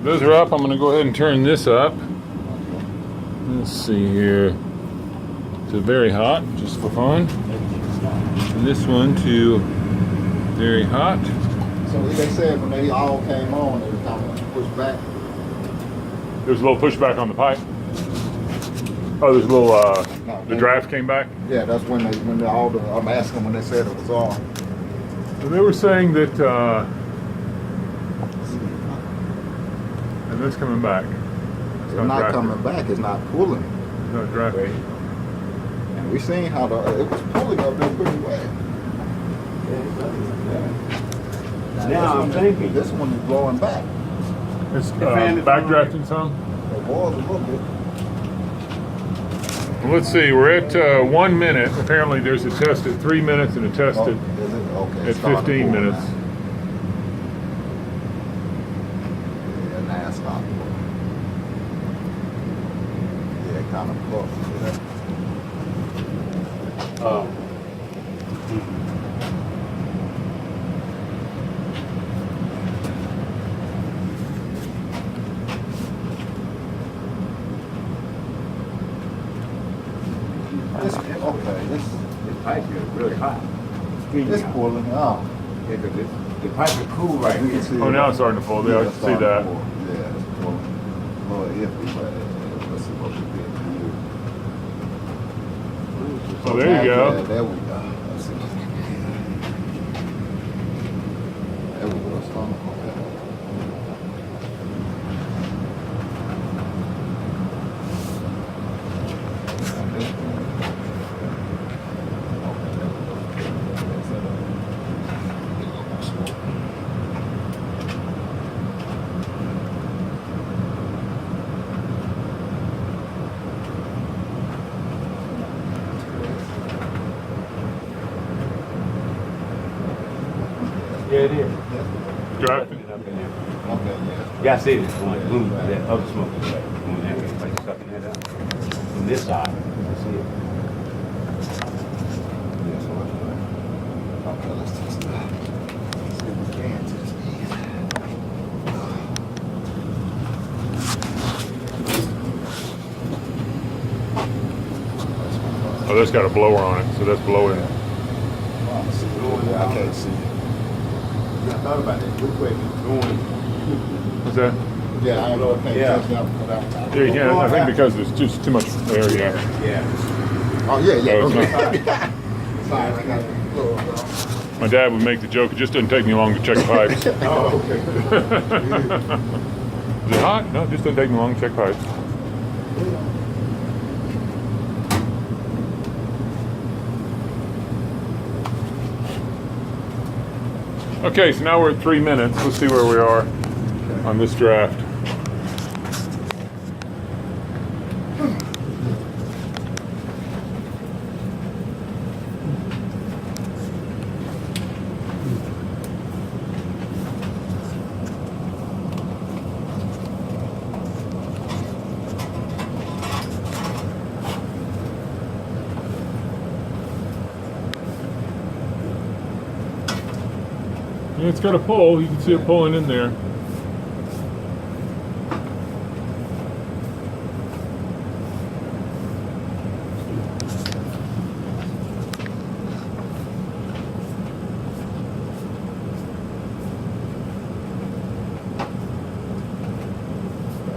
Those are up. I'm going to go ahead and turn this up. Let's see here. To very hot, just for fun. And this one to very hot. So they said when they all came on, they were kind of pushed back. There's a little pushback on the pipe. Oh, there's a little, the draft came back? Yeah, that's when I'm asking when they said it was on. So they were saying that, and that's coming back. It's not coming back, it's not pulling. It's not drafting. And we seen how it was pulling up there pretty well. Now I'm thinking this one is blowing back. It's backdrafting some? It was a little bit. Well, let's see, we're at 1 minute. Apparently there's a test at 3 minutes and a test at Okay, 15 minutes. Yeah, now it's not. Yeah, kind of close. this pipe here is really hot. It's pulling out. Yeah, 'cause the pipe is cool right here. Oh, now it's starting to pull. Yeah, I can see that. Yeah, it's pulling. A little iffy, but let's see what we get. Oh, there you go. Yeah, there we go. Let's see. There we go. It's starting to pull. Yeah, it is. Drafting. Okay, yeah. Yeah, I see this one. Boom, that other smoke is like, boom, that way, like sucking that out. From this side, I see it. Yeah, so much better. Okay, let's test that. See if we can test these. Oh, that's got a blower on it, so that's blowing. Yeah, I can't see it. Yeah, I thought about that real quick. Going. What's that? Yeah, I ain't gonna pay Yeah. attention for that. Yeah, you can't. I think because there's just too much area. Yeah. Oh, yeah, yeah. Oh, it's Okay. not. Sorry, I got it. My dad would make the joke, it just doesn't take me long to check the pipes. Oh, okay. Is it hot? No, it just doesn't take me long to check pipes. Okay, so now we're at 3 minutes. Let's see where we are on this draft. Yeah, it's got a pull. You can see it pulling in there.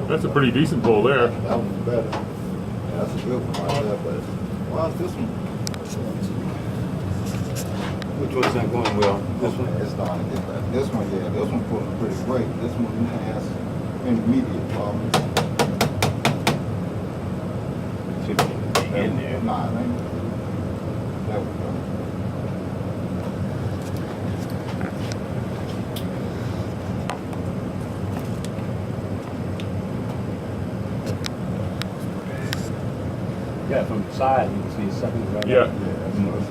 That's a pretty decent pull there. That one's better. Yeah, that's a good one right there, but why is this one? Which one's not going well? This one? It's starting to get better. This one, yeah, this one pulling pretty great. This one has intermediate problems. Should be in there. Nah, it ain't. There we go. Yeah, from the side, you can see it's sucking right Yeah. out. Yeah, that's what it was.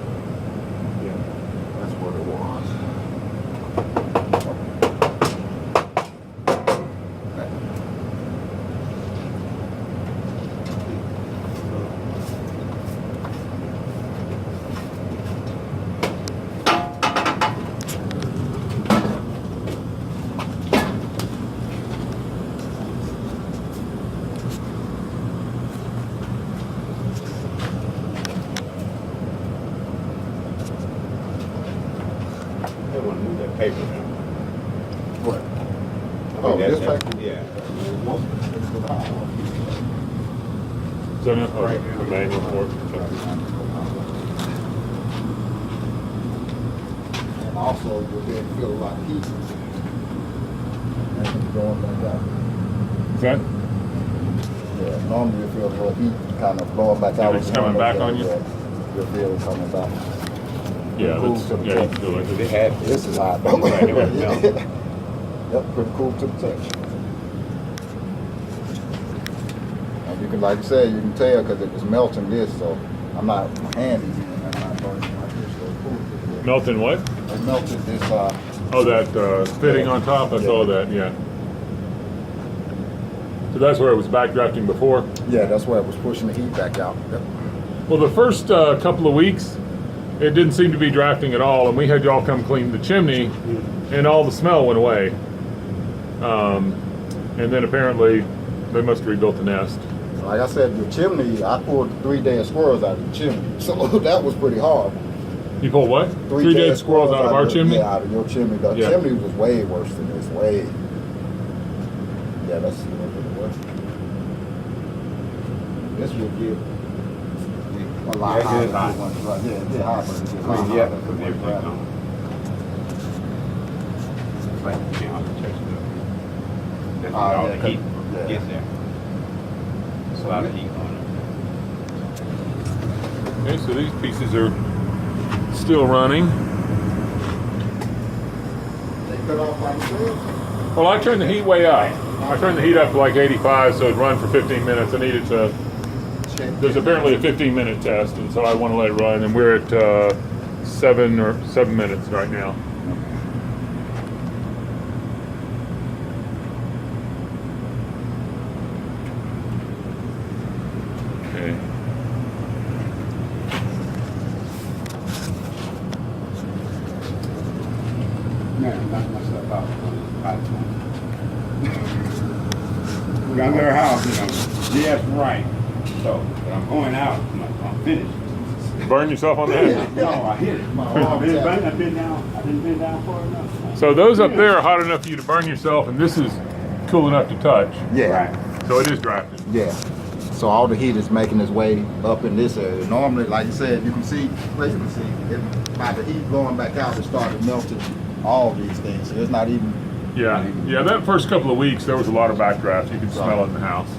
Oh, That's- this tractor? Yeah. Most of it's for the high one. Is that enough? Okay, the manual for it. And also, you'll be able to feel a lot of heat. And it's going back out. Is that? Yeah, normally you feel a little heat kind of blowing back out. It's coming back on you? Yeah, you'll feel it coming back. Yeah, Cool that's, to the yeah, you touch. can do it. They had This is hot though. Right, it was melting. Yep, pretty cool to the touch. And you can, like you said, you can tell because it was melting this, so I'm not, my hand is in, I'm not burning like this, so it's cool. to the touch. Melting what? It melted this, Oh, that fitting on top? I saw that, yeah. So that's where it was backdrafting before? yeah, that's where it was pushing the heat back out. Yep. Well, the first couple of weeks, it didn't seem to be drafting at all, and we had y'all come clean the chimney, and all the smell went away. And then apparently, they must have rebuilt the nest. Like I said, the chimney, I pulled 3 dead squirrels out of the chimney, so that was pretty hard. You pulled what? 3 dead squirrels out of our chimney? Yeah, out of your chimney. The Yeah. chimney was way worse than this, way. Yeah, that's a little bit worse. This will give a lot Yeah, hotter it's hot. than the ones right here. Yeah, hot, but it's just I a lot mean, yeah, hotter than because the everything ones comes. It's like, you can't touch it. That's Ah, where all yeah, the heat yeah. gets there. There's a lot of heat on it. Okay, so these pieces are still running. They cut off like this. Well, I turned the heat way up. I turned the heat up to like 85, so it'd run for 15 minutes. I needed to. There's apparently a 15-minute test, and so I want to let it run. And we're at 7 minutes right now. Okay. Man, knock myself out. We got another house, you know, just right. So, when I'm going out, I'm finished. Burn yourself on the head. No, I hit it. I've been down far enough. So those up there are hot enough for you to burn yourself, and this is cool enough to touch. Yeah. Right. So it is drafted. Yeah. So all the heat is making its way up in this area. Normally, like you said, you can see, well, you can see, by the heat blowing back out, it started melting all these things. So it's not even. Yeah, yeah. That first couple of weeks, there was a lot of backdraft. You could smell it in the house.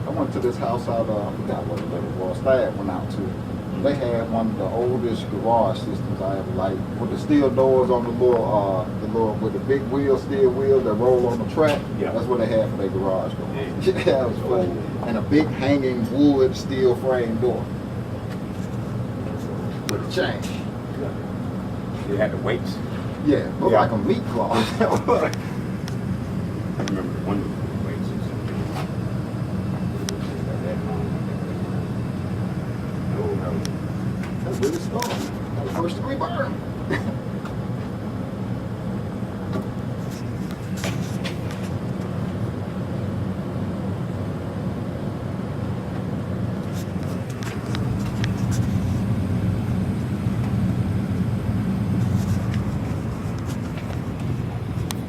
I went to this house out, I forgot what it was, Thad went out to. They had one of the oldest garage systems I ever liked, with the steel doors on the little, with the big wheels, steel wheels that roll on the track. Yeah. That's what they had for their garage door. Yeah. That was funny. And a big hanging wood steel frame door. With a chain. You had the weights. Yeah, looked Yeah. like a meat claw. I remember one of the weights. That's really strong. That was first degree burn.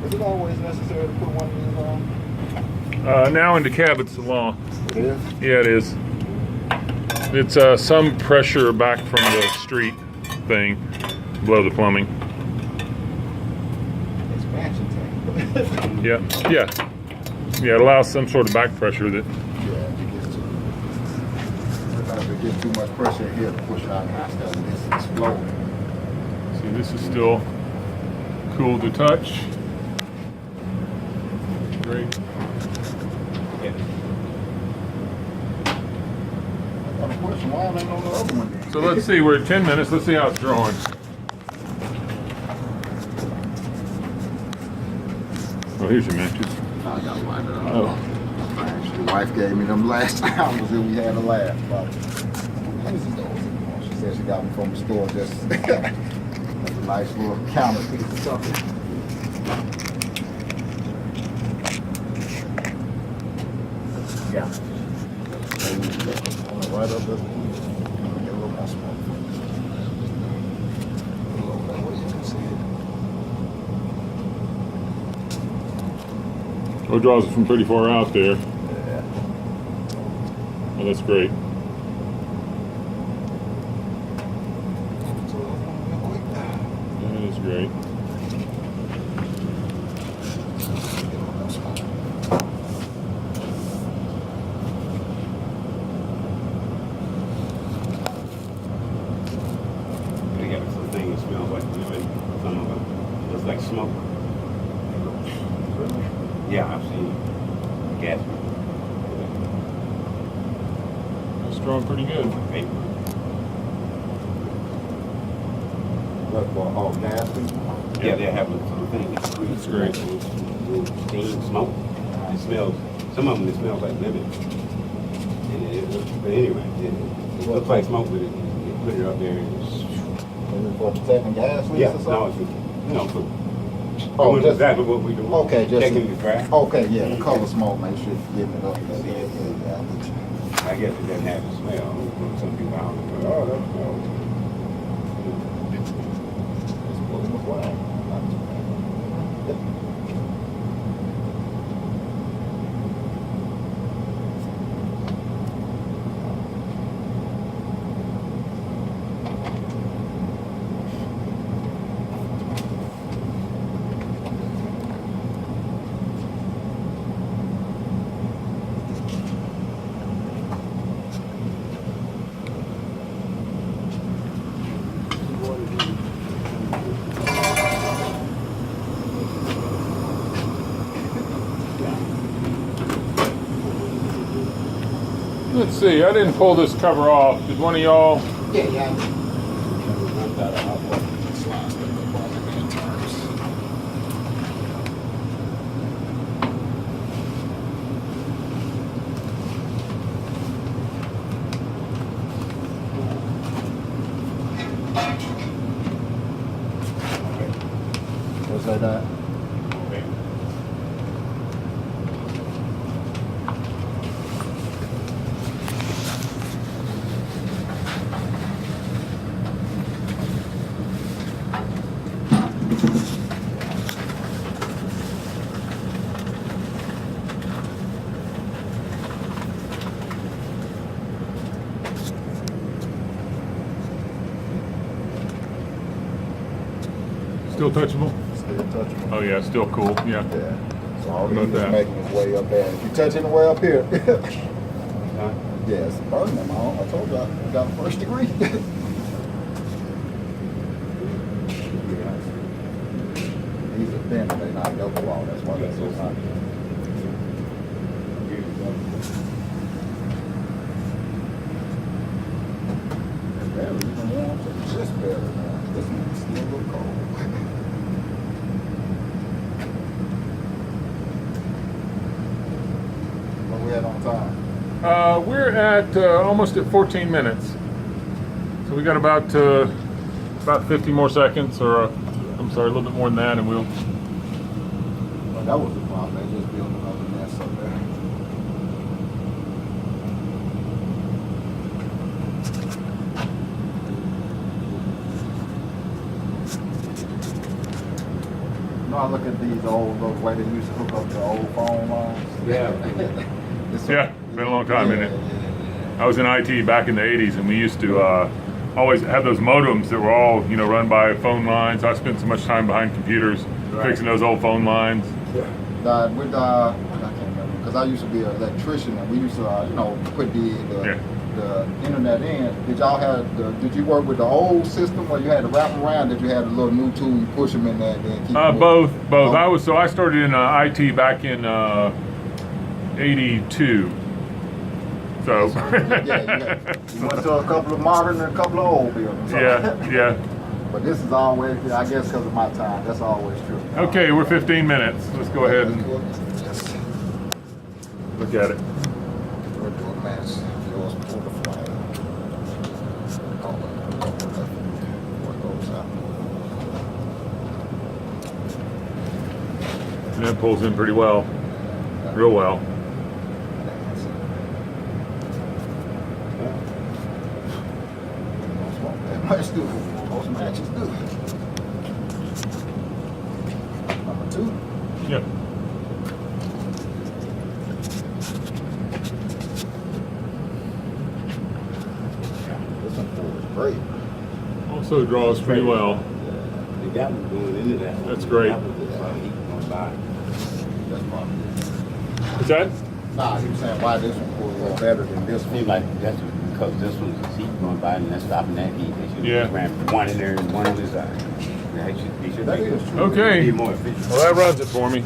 Is it always necessary to put one of these on? Now into Cabot's the law. It is. Yeah, it is. It's some pressure back from the street thing below the plumbing. Expansion tank. Yeah, yeah. Yeah, it allows some sort of back pressure that. Yeah, it gets too. Sometimes it gets too much pressure here to push it out and stuff, and it's exploding. See, this is still cool to touch. Great. I got a question. Why am I on the other one then? So let's see, we're at 10 minutes. Let's see how it's drawing. Oh, here's your matches. I got to wipe it off. Oh, Actually, the wife gave me them last time was when we had a laugh about it. What is those anymore? She said she got them from the store just as a nice little counterpiece or something. Oh, it draws it from pretty far out there. Yeah. Oh, that's great. That is great. They got some thing that smells like some of it looks like smoke. Yeah, I've seen gas. That's drawing pretty good. Paper. Look for all gassing. Yeah, they're having some thing that's That's great. Steam, smoke. It smells. Some of them it smells like lemon. But anyway, it looks like smoke, but it put it up there. And For detecting gas leaks yeah, or no, something? for Oh, doing just- exactly what we do. Okay, just checking the track. Okay, yeah, the color smoke, make sure you give it up. Yeah. I guess it doesn't have the smell. Some people out there, oh, that smells. It's pulling the flag. Yep. Let's see, I didn't pull this cover off. Did one of y'all? Yeah. What's that? Still touchable? Still touchable. Oh yeah, still cool. Yeah. Yeah. So all How about he's that? making his way up there. If you touch anywhere up here, Huh? yeah, it's burning them. I told you I got a first degree. These are thin, they're not double wall. That's why they're so hot. Barely even warm, so it's just barely warm. This one's still a little cold. What we at on time? We're at almost at 14 minutes. So we got about 50 more seconds, or I'm sorry, a little bit more than that, and we'll. Well, that was the problem. They just built another mess up there. You know, I look at these old, the way they used to hook up the old phone lines. Yeah. It's Yeah, been a long time, isn't it? I was in IT back in the 80s, and we used to always have those modems that were all, run by phone lines. I spent so much time behind computers fixing those old phone lines. I can't remember, because I used to be an electrician, and we used to, put the internet in. Did you work with the old system, or you had to wrap around? Did you have a little new tool, you push them in there, and then keep them Both. Oh. I started in IT back in 82. So. You went to a couple of modern and a couple of old buildings. Yeah. But this is always, I guess, because of my time. That's always true. Okay, we're 15 minutes. Let's go ahead and Yes. look at it. We're doing match. Yours pull the flag. What goes out? And that pulls in pretty well. Real well. Let's do it. Most matches do. Number 2. Yep. also draws pretty well. They got me going into that. That's great. That was the heat going by. That's probably. What's that? Nah, he was saying why this one was a little better than this one. Seems like that's because this one's the heat going by and that's stopping that heat. They should Yeah. have ran one in there and one on this side. They should That make is it true. Okay. be more efficient. Well, that runs it for me.